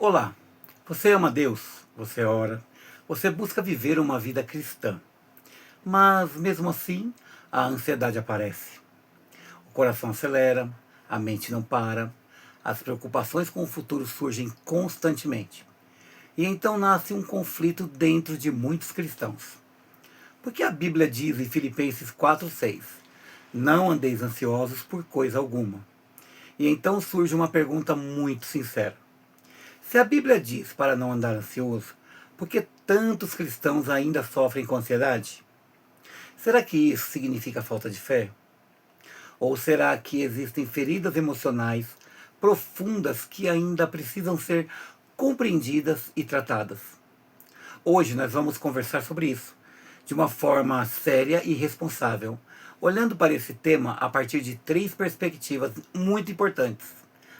Olá, você ama Deus, você ora, você busca viver uma vida cristã, mas mesmo assim a ansiedade aparece. O coração acelera, a mente não para, as preocupações com o futuro surgem constantemente. E então nasce um conflito dentro de muitos cristãos. Porque a Bíblia diz em Filipenses 4:6: não andeis ansiosos por coisa alguma. E então surge uma pergunta muito sincera. Se a Bíblia diz para não andar ansioso, por que tantos cristãos ainda sofrem com ansiedade? Será que isso significa falta de fé? Ou será que existem feridas emocionais profundas que ainda precisam ser compreendidas e tratadas? Hoje nós vamos conversar sobre isso, de uma forma séria e responsável, olhando para esse tema a partir de três perspectivas muito importantes: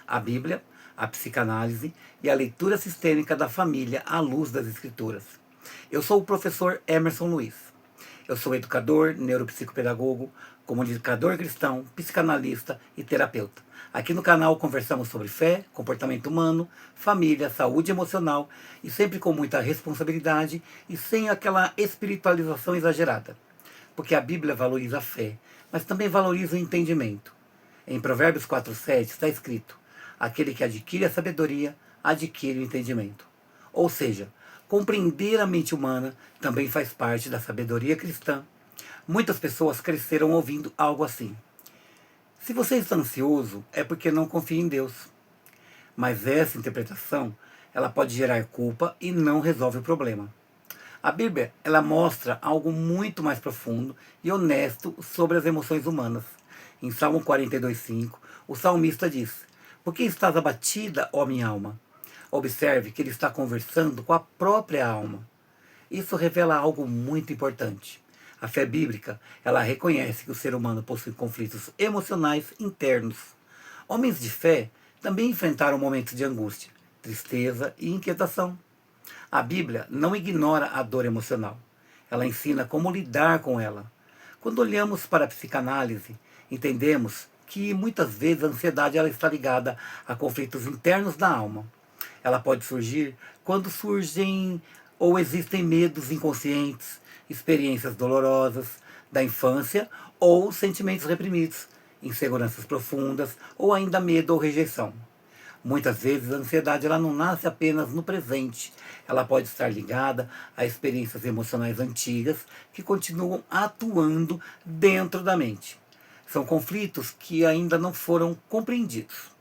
a Bíblia, a psicanálise e a leitura sistêmica da família à luz das Escrituras. Eu sou o professor Emerson Luiz. Eu sou educador, neuropsicopedagogo, comunicador cristão, psicanalista e terapeuta. Aqui no canal conversamos sobre fé, comportamento humano, família, saúde emocional e sempre com muita responsabilidade e sem aquela espiritualização exagerada. Porque a Bíblia valoriza a fé, mas também valoriza o entendimento. Em Provérbios 4:7 está escrito: aquele que adquire a sabedoria, adquire o entendimento. Ou seja, compreender a mente humana também faz parte da sabedoria cristã. Muitas pessoas cresceram ouvindo algo assim: se você está ansioso, é porque não confia em Deus. Mas essa interpretação, ela pode gerar culpa e não resolve o problema. A Bíblia, ela mostra algo muito mais profundo e honesto sobre as emoções humanas. Em Salmo 42:5, o salmista diz: por que estás abatida, ó minha alma? Observe que ele está conversando com a própria alma. Isso revela algo muito importante. A fé bíblica, ela reconhece que o ser humano possui conflitos emocionais internos. Homens de fé também enfrentaram momentos de angústia, tristeza e inquietação. A Bíblia não ignora a dor emocional. Ela ensina como lidar com ela. Quando olhamos para a psicanálise, entendemos que muitas vezes a ansiedade ela está ligada a conflitos internos da alma. Ela pode surgir quando surgem ou existem medos inconscientes, experiências dolorosas da infância ou sentimentos reprimidos, inseguranças profundas ou ainda medo ou rejeição. Muitas vezes a ansiedade ela não nasce apenas no presente, ela pode estar ligada a experiências emocionais antigas que continuam atuando dentro da mente. São conflitos que ainda não foram compreendidos.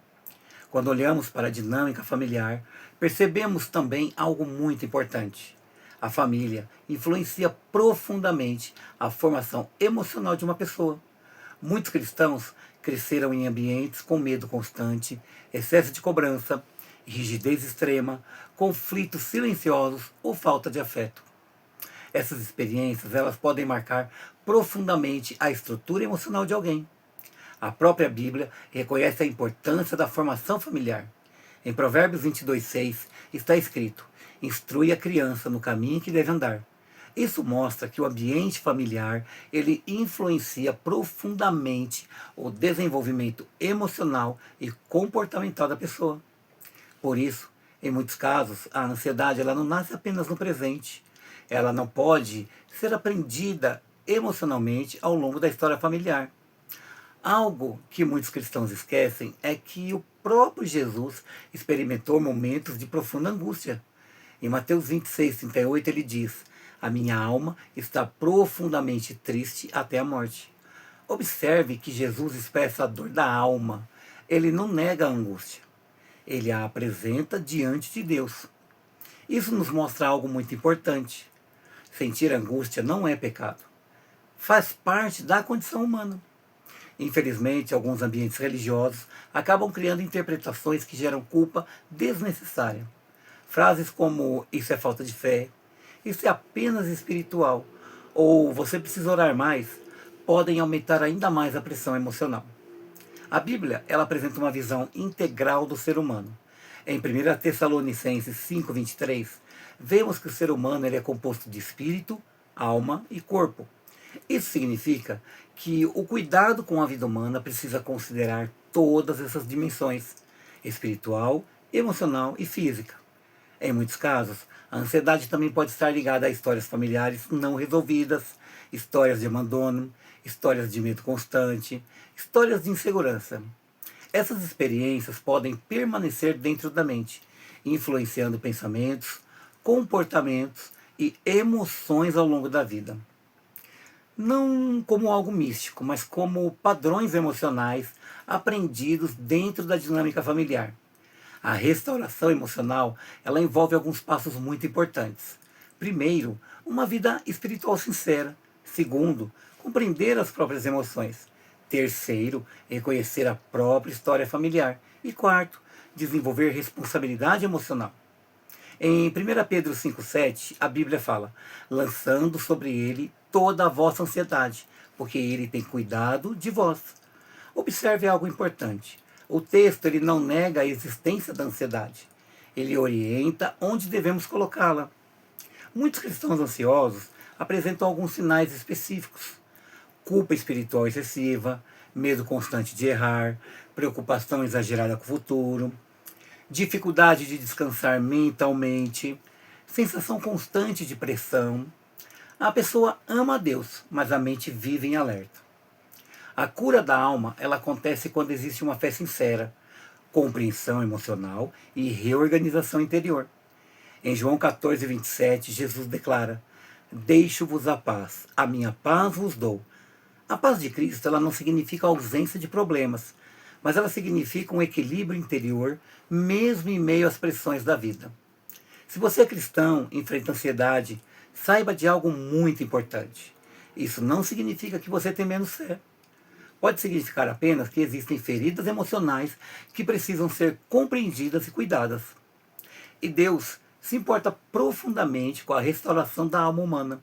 Quando olhamos para a dinâmica familiar, percebemos também algo muito importante. A família influencia profundamente a formação emocional de uma pessoa. Muitos cristãos cresceram em ambientes com medo constante, excesso de cobrança, rigidez extrema, conflitos silenciosos ou falta de afeto. Essas experiências elas podem marcar profundamente a estrutura emocional de alguém. A própria Bíblia reconhece a importância da formação familiar. Em Provérbios 22:6 está escrito: instrui a criança no caminho que deve andar. Isso mostra que o ambiente familiar ele influencia profundamente o desenvolvimento emocional e comportamental da pessoa. Por isso, em muitos casos, a ansiedade ela não nasce apenas no presente. Ela não pode ser aprendida emocionalmente ao longo da história familiar. Algo que muitos cristãos esquecem é que o próprio Jesus experimentou momentos de profunda angústia. Em Mateus 26:38 ele diz: a minha alma está profundamente triste até a morte. Observe que Jesus expressa a dor da alma. Ele não nega a angústia. Ele a apresenta diante de Deus. Isso nos mostra algo muito importante. Sentir angústia não é pecado. Faz parte da condição humana. Infelizmente, alguns ambientes religiosos acabam criando interpretações que geram culpa desnecessária. Frases como isso é falta de fé, isso é apenas espiritual, ou você precisa orar mais, podem aumentar ainda mais a pressão emocional. A Bíblia ela apresenta uma visão integral do ser humano. Em 1 Tessalonicenses 5:23, vemos que o ser humano ele é composto de espírito, alma e corpo. Isso significa que o cuidado com a vida humana precisa considerar todas essas dimensões: espiritual, emocional e física. Em muitos casos, a ansiedade também pode estar ligada a histórias familiares não resolvidas, histórias de abandono, histórias de medo constante, histórias de insegurança. Essas experiências podem permanecer dentro da mente, influenciando pensamentos, comportamentos e emoções ao longo da vida. Não como algo místico, mas como padrões emocionais aprendidos dentro da dinâmica familiar. A restauração emocional, ela envolve alguns passos muito importantes. Primeiro, uma vida espiritual sincera. Segundo, compreender as próprias emoções. Terceiro, reconhecer a própria história familiar. E quarto, desenvolver responsabilidade emocional. Em 1 Pedro 5,7, a Bíblia fala: lançando sobre ele toda a vossa ansiedade, porque ele tem cuidado de vós. Observe algo importante. O texto ele não nega a existência da ansiedade. Ele orienta onde devemos colocá-la. Muitos cristãos ansiosos apresentam alguns sinais específicos: culpa espiritual excessiva, medo constante de errar, preocupação exagerada com o futuro, dificuldade de descansar mentalmente, sensação constante de pressão. A pessoa ama a Deus, mas a mente vive em alerta. A cura da alma, ela acontece quando existe uma fé sincera, compreensão emocional e reorganização interior. Em João 14:27, Jesus declara: deixo-vos a minha paz vos dou. A paz de Cristo, ela não significa ausência de problemas, mas ela significa um equilíbrio interior, mesmo em meio às pressões da vida. Se você é cristão, enfrenta ansiedade, saiba de algo muito importante. Isso não significa que você tem menos fé. Pode significar apenas que existem feridas emocionais que precisam ser compreendidas e cuidadas. E Deus se importa profundamente com a restauração da alma humana.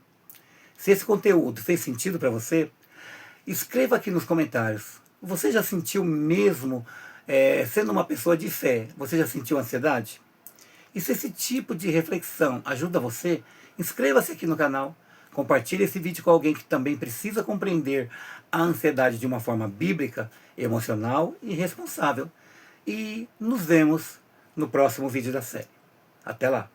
Se esse conteúdo fez sentido para você, escreva aqui nos comentários. Você já sentiu mesmo, sendo uma pessoa de fé, você já sentiu ansiedade? E se esse tipo de reflexão ajuda você, inscreva-se aqui no canal. Compartilhe esse vídeo com alguém que também precisa compreender a ansiedade de uma forma bíblica, emocional e responsável. E nos vemos no próximo vídeo da série. Até lá!